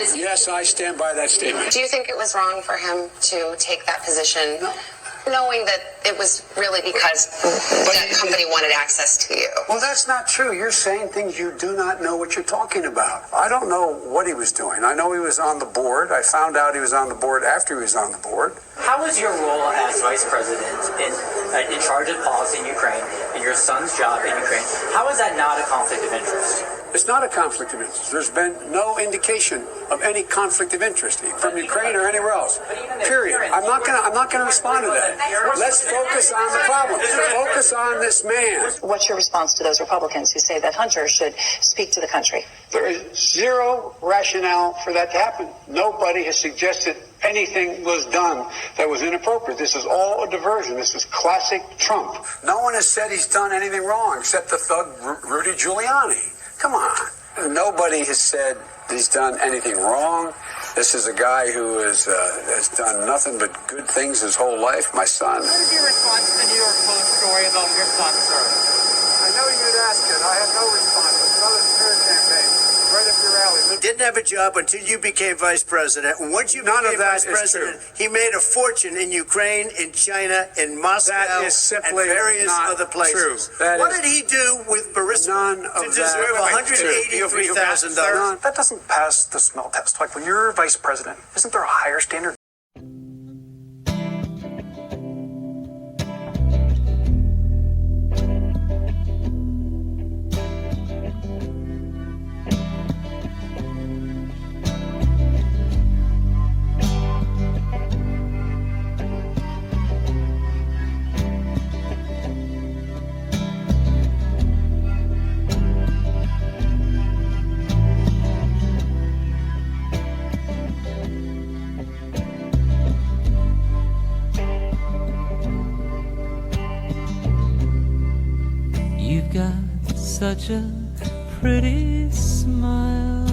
Yes, I stand by that statement. Do you think it was wrong for him to take that position, knowing that it was really because that company wanted access to you? Well, that's not true. You're saying things you do not know what you're talking about. I don't know what he was doing. I know he was on the board. I found out he was on the board after he was on the board. How is your role as vice president in charge of policy in Ukraine and your son's job in Ukraine? How is that not a conflict of interest? It's not a conflict of interest. There's been no indication of any conflict of interest from Ukraine or anywhere else. Period. I'm not gonna respond to that. Let's focus on the problem. Focus on this man. What's your response to those Republicans who say that Hunter should speak to the country? There is zero rationale for that to happen. Nobody has suggested anything was done that was inappropriate. This is all a diversion. This is classic Trump. No one has said he's done anything wrong except the thug Rudy Giuliani. Come on. Nobody has said he's done anything wrong. This is a guy who has done nothing but good things his whole life. My son. What is your response to the New York Post story about your son, sir? I know you'd ask it. I have no response. It's another smear campaign. Right up your alley. Didn't have a job until you became vice president. And once you None became of that vice is president, true. he made a fortune in Ukraine, in China, in Moscow, That is simply and various not other places. true. That What is did he do with Burisma none to of deserve that. $183,000? That doesn't pass the smell test. Like when you're vice president, isn't there a higher standard? You've got such a pretty smile.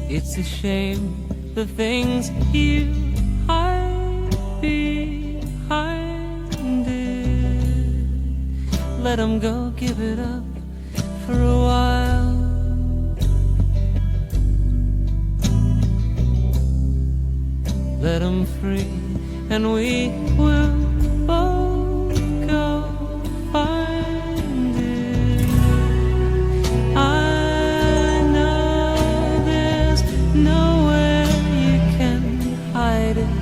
It's a shame the things you hide behind it. Let 'em go, give it up for a while. Let 'em free, and we will both go find it. I know there's nowhere you can hide it.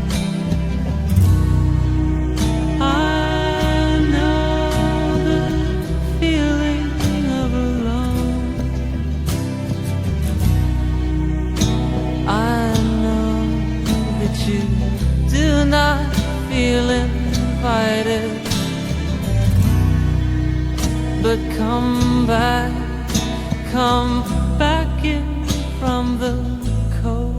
I know the feeling of alone. I know that you do not feel invited, but come back in from the cold.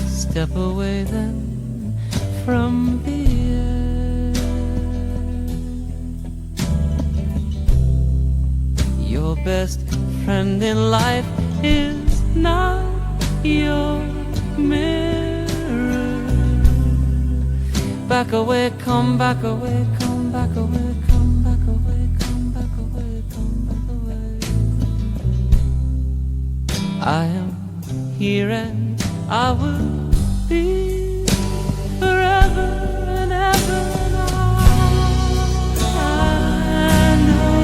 Step away then from the edge. Your best friend in life is not your mirror. Back away, come back away, come back away, come back away, come back away, come back away. I am here and I will be forever and ever. I know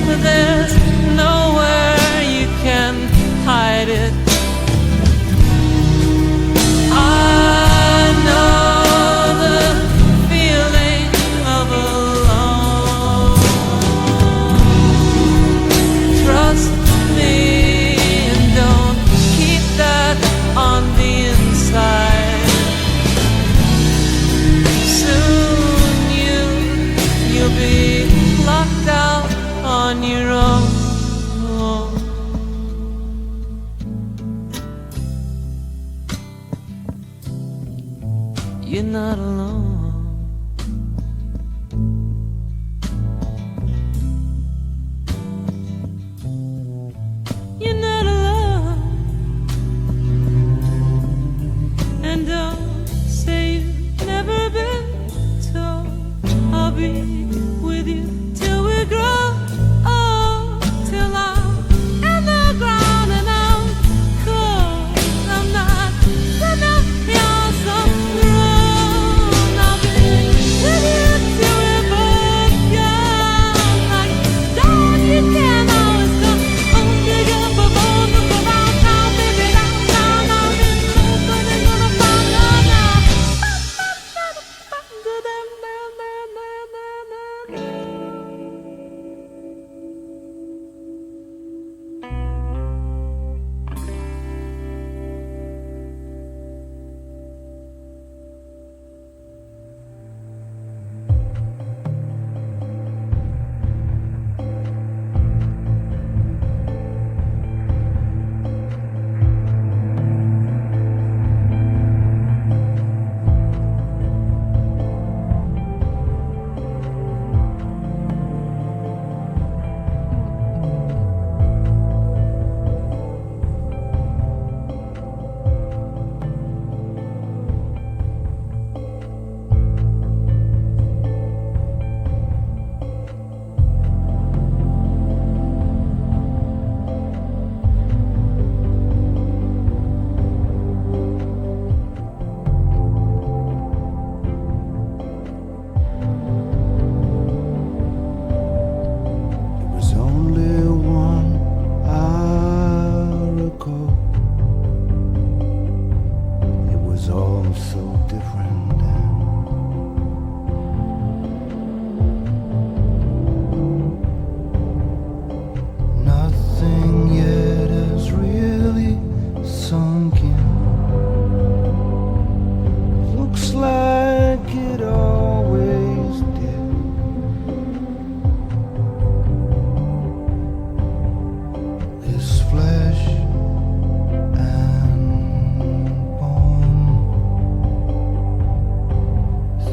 that there's nowhere you can hide it. I know the feeling of alone. Trust me and don't keep that on the inside. Soon you'll be locked out on your own. You're not alone.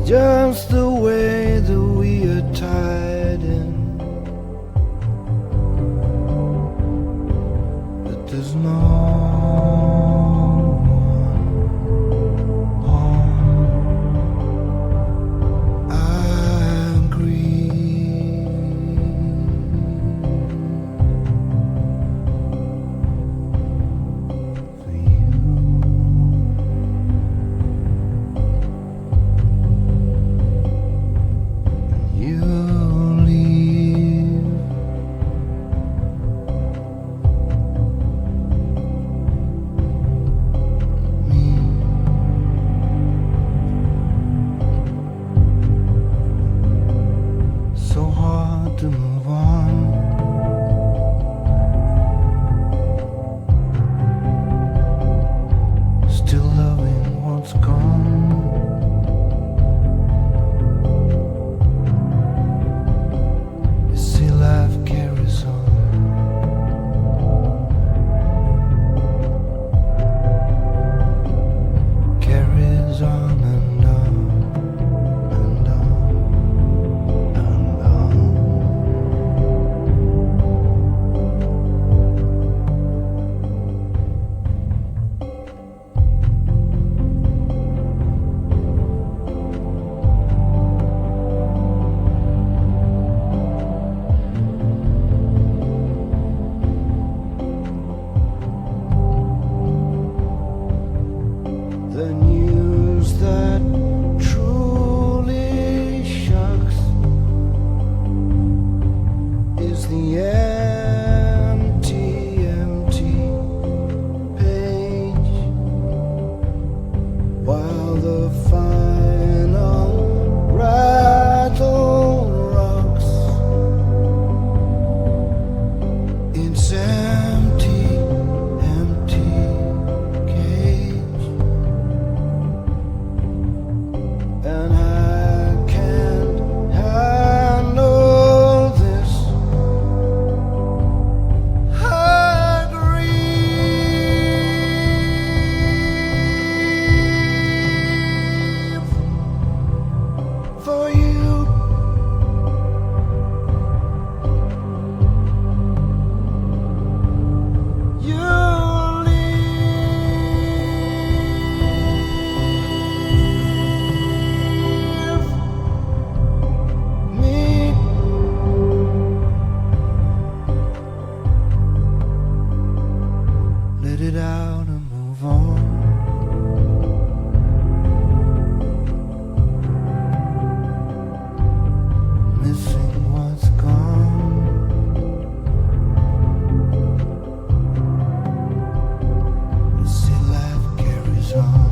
just the way that we are tied in. That there's no one home. I agree. For you leave me so hard to move on. Still loving what's gone. You see, life carries on. Carries on and on and on and on. The news that truly shocks is the empty, empty page, while the final rattle rocks. It's empty, empty cage. And I can't handle this. I grieve for you. You leave me. Let it out and move on. Missing what's gone. You see, life carries on.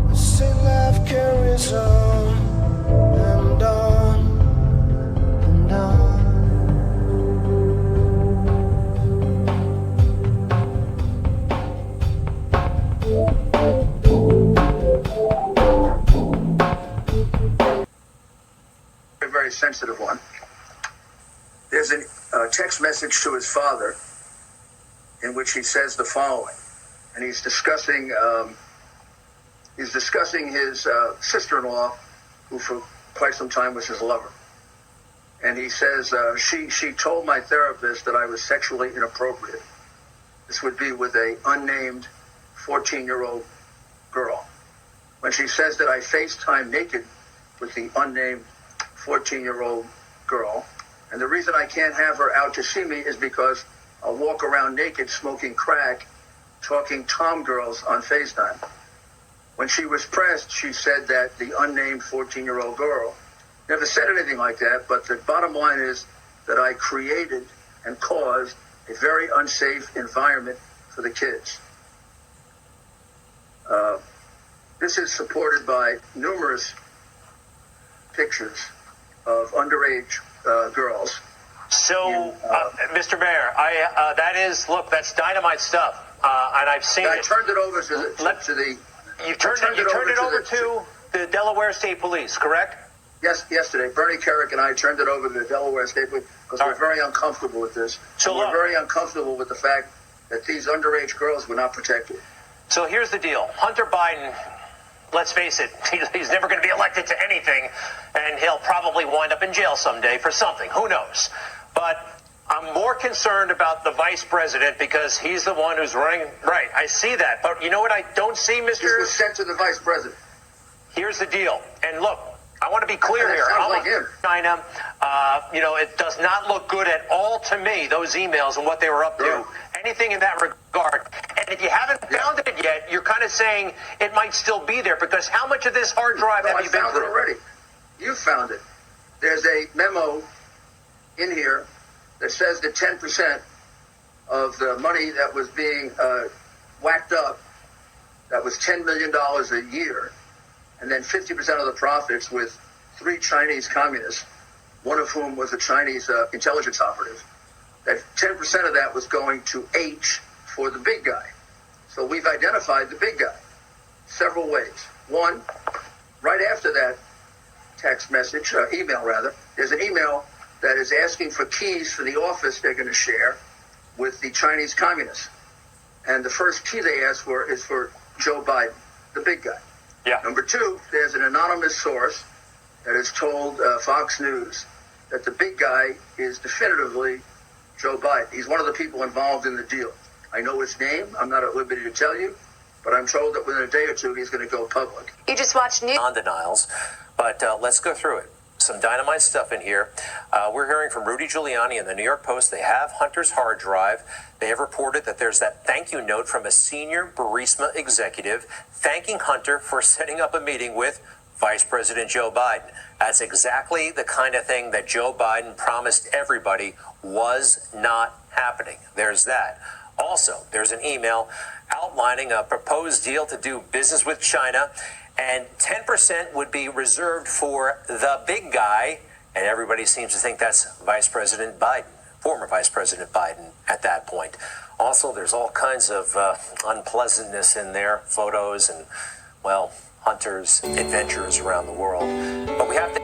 You see, life carries on and on and on. A very sensitive one. There's a text message to his father in which he says the following, and he's discussing his sister-in-law, who for quite some time was his lover. And he says, she told my therapist that I was sexually inappropriate. This would be with a unnamed 14-year-old girl. When she says that I FaceTime naked with the unnamed 14-year-old girl, and the reason I can't have her out to see me is because I'll walk around naked smoking crack, talking tom girls on FaceTime. When she was pressed, she said that the unnamed 14-year-old girl never said anything like that, but the bottom line is that I created and caused a very unsafe environment for the kids. This is supported by numerous pictures of underage girls. So, Mr. Mayor, that's dynamite stuff, and I've seen I it. turned it over to the. You turned it over to the Delaware State Police, correct? Yes, yesterday, Bernie Kerik and I turned it over to the Delaware State Police because we're very uncomfortable with this. So we're very uncomfortable with the fact that these underage girls were not protected. So here's the deal. Hunter Biden, let's face it, he's never going to be elected to anything, and he'll probably wind up in jail someday for something. Who knows? But I'm more concerned about the vice president because he's the one who's running. Right, I see that. But you know what I don't see, This was sent to the vice president. Here's the deal. And look, I want to be clear That here. sounds I'm like him. China, it does not look good at all to me, those emails and what they were up to. Sure. Anything in that regard. And if you haven't found it yet, you're kind of saying it might still be there because how much of this hard drive No, have I you been found it through? already. You found it. There's a memo in here that says that 10% of the money that was being whacked up, that was $10 million a year, and then 50% of the profits with 3 Chinese communists, one of whom was a Chinese intelligence operative, that 10% of that was going to H for the big guy. So we've identified the big guy several ways. One, right after that text message, email rather, there's an email that is asking for keys for the office they're going to share with the Chinese communists. And the first key they ask for is for Joe Biden, the big guy. Yeah. Number 2, there's an anonymous source that has told Fox News that the big guy is definitively Joe Biden. He's one of the people involved in the deal. I know his name. I'm not at liberty to tell you, but I'm told that within a day or two, he's going to go public. You just watched news. Non-denials, but let's go through it. Some dynamite stuff in here. We're hearing from Rudy Giuliani in the New York Post. They have Hunter's hard drive. They have reported that there's that thank you note from a senior Burisma executive thanking Hunter for setting up a meeting with Vice President Joe Biden. That's exactly the kind of thing that Joe Biden promised everybody was not happening. There's that. Also, there's an email outlining a proposed deal to do business with China, and 10% would be reserved for the big guy, and everybody seems to think that's Vice President Biden, former Vice President Biden at that point. Also, there's all kinds of unpleasantness in there, photos and, well, Hunter's adventures around the world. But we have to...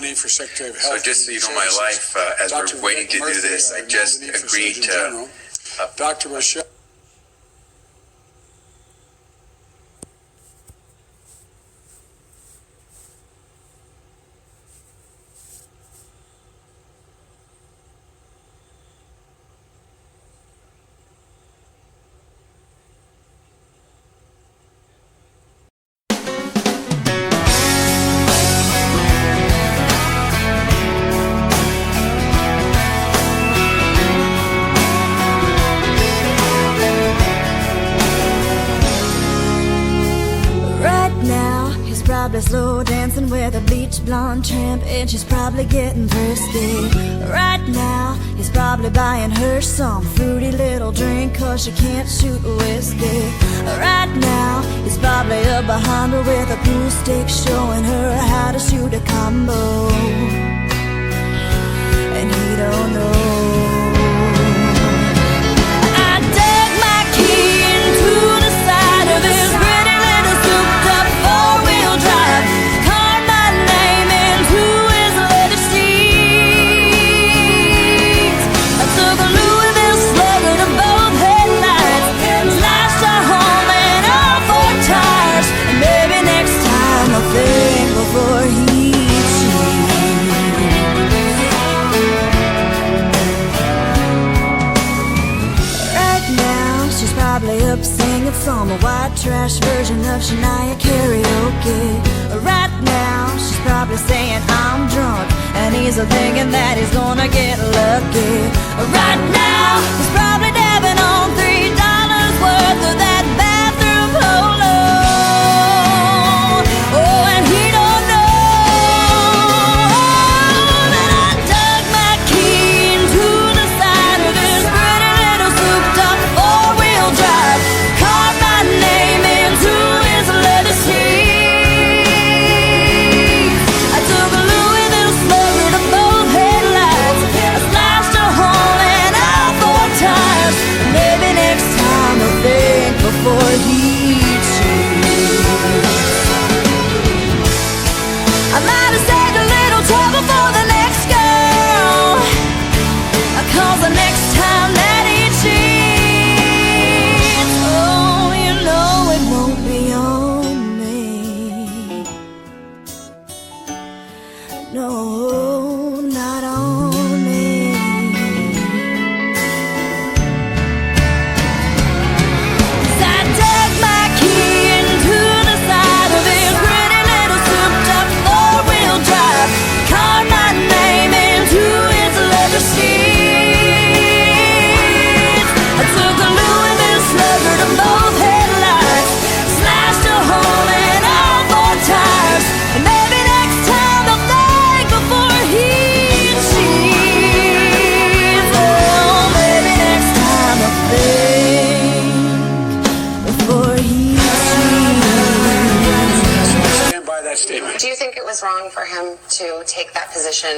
nominee for Secretary of So Health. just so you know my life, as Dr. we're waiting to do Murphy, this, I our just nominee for agreed Surgeon to General. Dr. Rochelle. Right now, he's probably slow dancing with a bleach blonde tramp, and she's probably getting thirsty. Right now, he's probably buying her some fruity little drink, cause she can't shoot whiskey. Right now, he's probably up behind her with a pool stick, showing her how to shoot a combo. And he don't know. I dug my key into the side of his pretty little souped-up four-wheel drive, carved my name into his leather seats. I took a Louisville Slugger to both headlights, slashed a home and all four tires. And maybe next time I'll think before he cheats. Right now, she's probably up singing some white trash version of Shania karaoke. Right now, she's probably saying I'm drunk, and he's thinking that he's gonna get lucky. Right now, he's probably dabbing on $3 worth of that bathroom polo. Oh, and he don't know that I dug my key into the side of this pretty little souped-up four-wheel drive, carved my name into his leather seats. I took a Louisville Slugger to both headlights, I slashed a hole in all four tires. Maybe next time I'll think before he cheats. I might have saved a little trouble for the next girl, cause the next time that he cheats, oh, you know it won't be on me. No, not on me. 'Cause I dug my key into the side of his pretty little souped-up four-wheel drive, carved my name into his leather seats. I took a Louisville Slugger to both headlights, slashed a hole in all four tires. And maybe next time I'll think before he cheats. Oh, maybe next time I'll think before he cheats. Stand by that statement. Do you think it was wrong for him to take that position,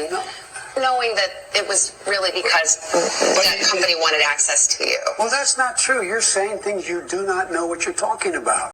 knowing that it was really because that company wanted access to you? Well, that's not true. You're saying things you do not know what you're talking about.